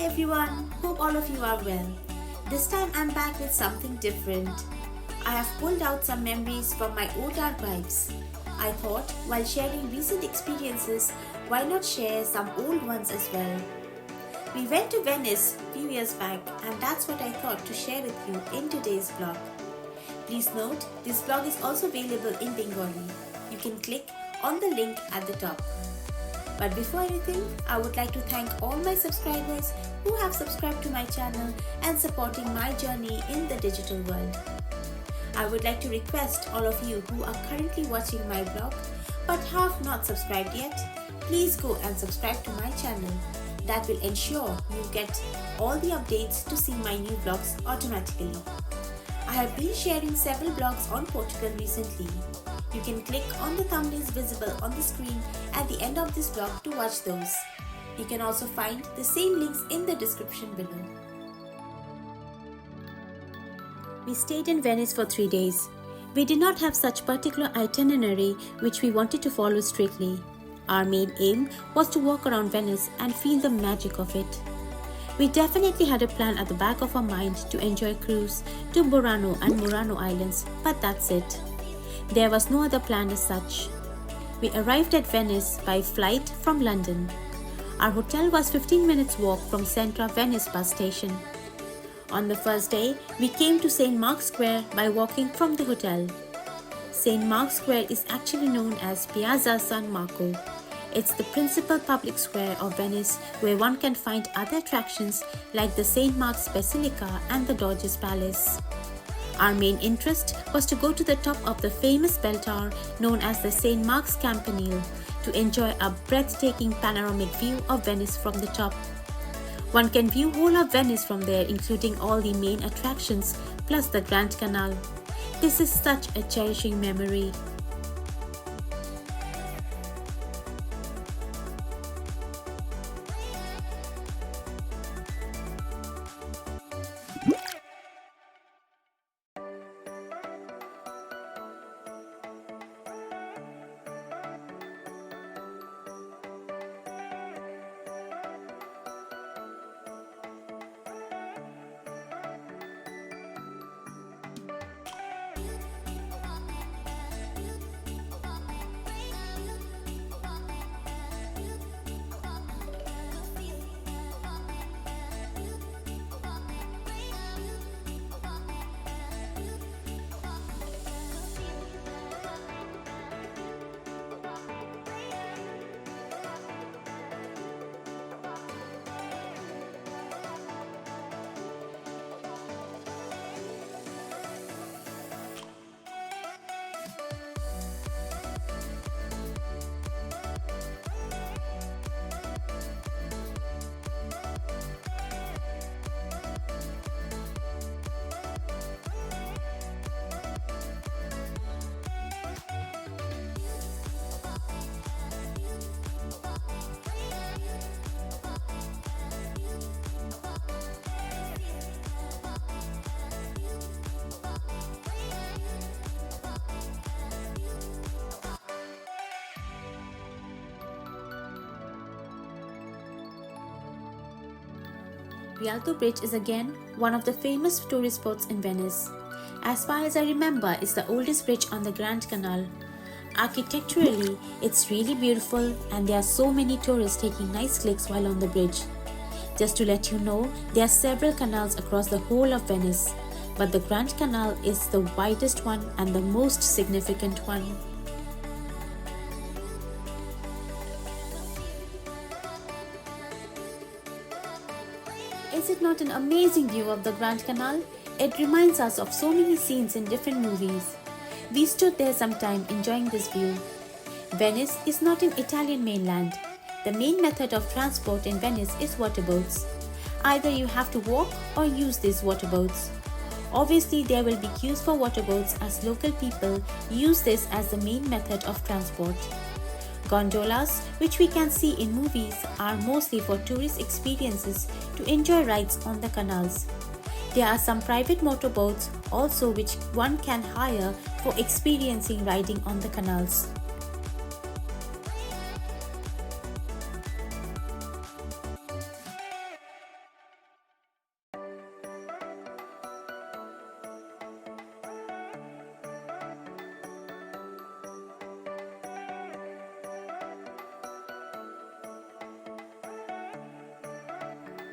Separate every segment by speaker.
Speaker 1: Hi everyone, hope all of you are well. This time I'm back with something different. I have pulled out some memories from my old archives. I thought while sharing recent experiences, why not share some old ones as well? We went to Venice a few years back and that's what I thought to share with you in today's vlog. Please note, this vlog is also available in Bengali. You can click on the link at the top. But before anything, I would like to thank all my subscribers who have subscribed to my channel and supporting my journey in the digital world. I would like to request all of you who are currently watching my vlog but have not subscribed yet, please go and subscribe to my channel. That will ensure you get all the updates to see my new vlogs automatically. I have been sharing several vlogs on Portugal recently. You can click on the thumbnails visible on the screen at the end of this vlog to watch those. You can also find the same links in the description below. We stayed in Venice for 3 days. We did not have such particular itinerary which we wanted to follow strictly. Our main aim was to walk around Venice and feel the magic of it. We definitely had a plan at the back of our mind to enjoy a cruise to Murano and Burano Islands, but that's it. There was no other plan as such. We arrived at Venice by flight from London. Our hotel was 15 minutes walk from Centra Venice bus station. On the first day, we came to St. Mark's Square by walking from the hotel. St. Mark's Square is actually known as Piazza San Marco. It's the principal public square of Venice where one can find other attractions like the St. Mark's Basilica and the Doge's Palace. Our main interest was to go to the top of the famous bell tower known as the St. Mark's Campanile to enjoy a breathtaking panoramic view of Venice from the top. One can view whole of Venice from there, including all the main attractions plus the Grand Canal. This is such a cherishing memory. Rialto Bridge is again one of the famous tourist spots in Venice. As far as I remember, it's the oldest bridge on the Grand Canal. Architecturally, it's really beautiful and there are so many tourists taking nice clicks while on the bridge. Just to let you know, there are several canals across the whole of Venice, but the Grand Canal is the widest one and the most significant one. Is it not an amazing view of the Grand Canal? It reminds us of so many scenes in different movies. We stood there some time enjoying this view. Venice is not an Italian mainland. The main method of transport in Venice is water boats. Either you have to walk or use these water boats. Obviously, there will be queues for water boats as local people use this as the main method of transport. Gondolas, which we can see in movies, are mostly for tourist experiences to enjoy rides on the canals. There are some private motorboats also which one can hire for experiencing riding on the canals.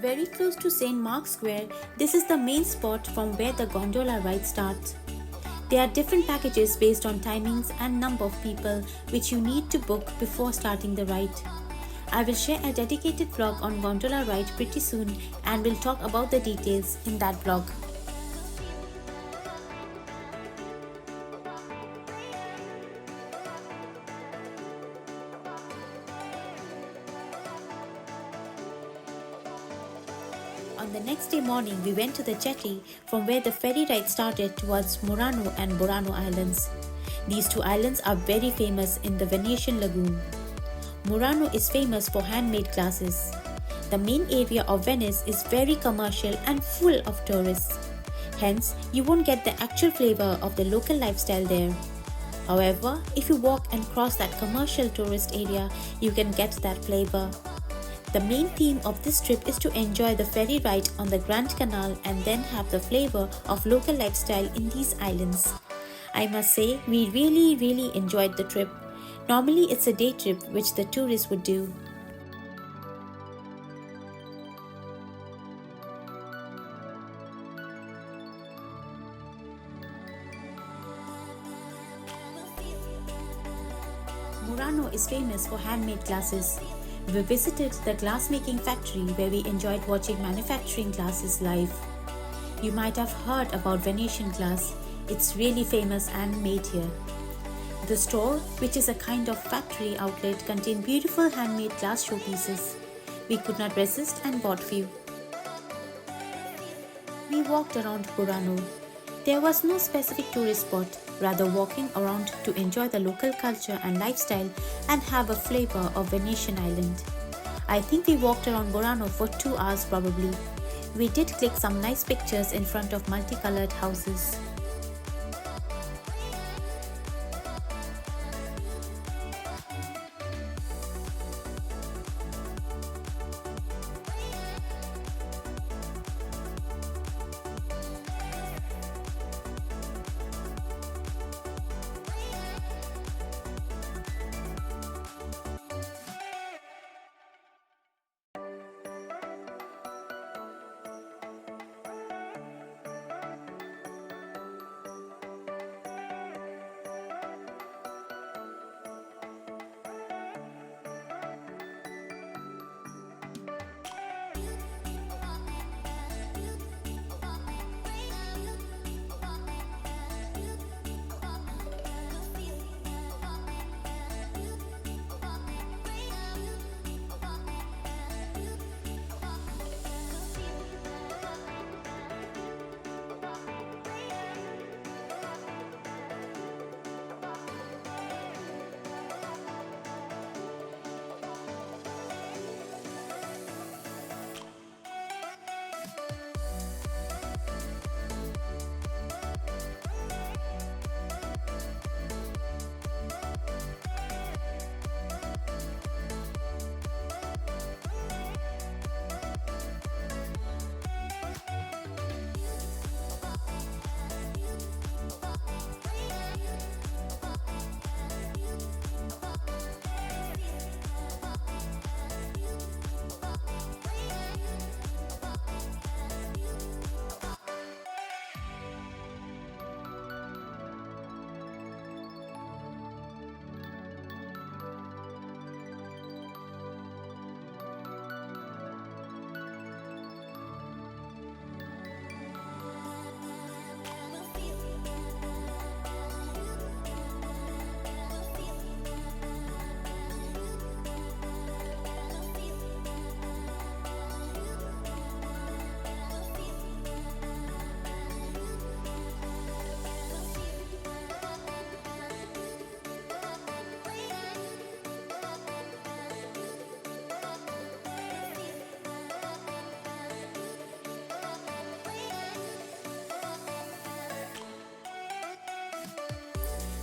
Speaker 1: Very close to St. Mark's Square, this is the main spot from where the gondola ride starts. There are different packages based on timings and number of people which you need to book before starting the ride. I will share a dedicated vlog on gondola ride pretty soon and will talk about the details in that vlog. On the next day morning, we went to the jetty from where the ferry ride started towards Murano and Burano Islands. These two islands are very famous in the Venetian lagoon. Murano is famous for handmade glasses. The main area of Venice is very commercial and full of tourists. Hence, you won't get the actual flavor of the local lifestyle there. However, if you walk and cross that commercial tourist area, you can get that flavor. The main theme of this trip is to enjoy the ferry ride on the Grand Canal and then have the flavor of local lifestyle in these islands. I must say, we really enjoyed the trip. Normally it's a day trip which the tourists would do. Murano is famous for handmade glasses. We visited the glass-making factory where we enjoyed watching manufacturing glasses live. You might have heard about Venetian glass. It's really famous and made here. The store, which is a kind of factory outlet, contained beautiful handmade glass showpieces. We could not resist and bought few. We walked around Burano. There was no specific tourist spot, rather walking around to enjoy the local culture and lifestyle and have a flavor of Venetian island. I think we walked around Burano for 2 hours probably. We did click some nice pictures in front of multicolored houses.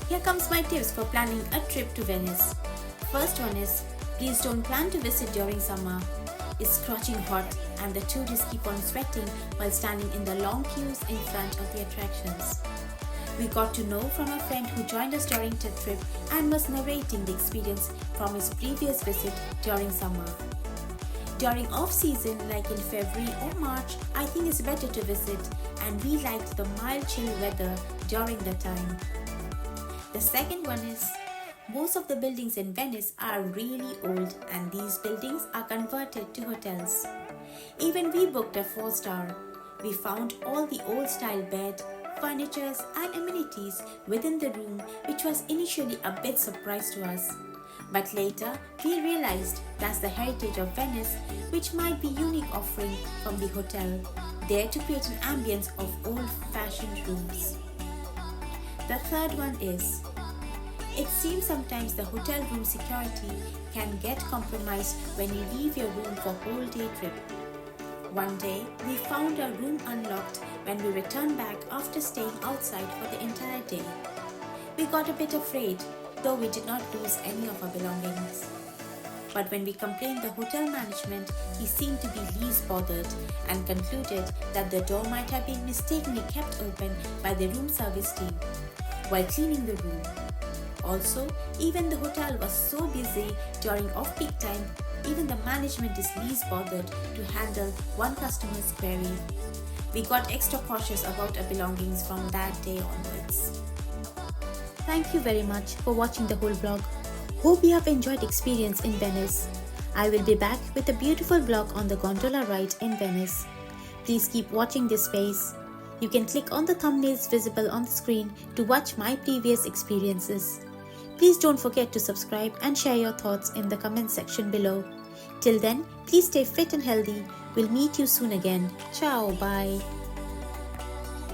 Speaker 1: Here comes my tips for planning a trip to Venice. First one is, please don't plan to visit during summer. It's scorching hot and the tourists keep on sweating while standing in the long queues in front of the attractions. We got to know from a friend who joined us during the trip and was narrating the experience from his previous visit during summer. During off-season, like in February or March, I think it's better to visit, and we liked the mild chill weather during the time. The second one is, most of the buildings in Venice are really old, and these buildings are converted to hotels. Even we booked a 4-star. We found all the old-style bed, furniture and amenities within the room, which was initially a bit surprise to us. But later, we realized that's the heritage of Venice, which might be unique offering from the hotel, there to create an ambience of old-fashioned rooms. The third one is, it seems sometimes the hotel room security can get compromised when you leave your room for a whole day trip. One day, we found our room unlocked when we returned back after staying outside for the entire day. We got a bit afraid, though we did not lose any of our belongings. But when we complained the hotel management, he seemed to be least bothered and concluded that the door might have been mistakenly kept open by the room service team while cleaning the room. Also, even the hotel was so busy during off-peak time, even the management is least bothered to handle one customer's query. We got extra cautious about our belongings from that day onwards. Thank you very much for watching the whole vlog. Hope you have enjoyed experience in Venice. I will be back with a beautiful vlog on the gondola ride in Venice. Please keep watching this space. You can click on the thumbnails visible on the screen to watch my previous experiences. Please don't forget to subscribe and share your thoughts in the comment section below. Till then, please stay fit and healthy. We'll meet you soon again. Ciao, bye.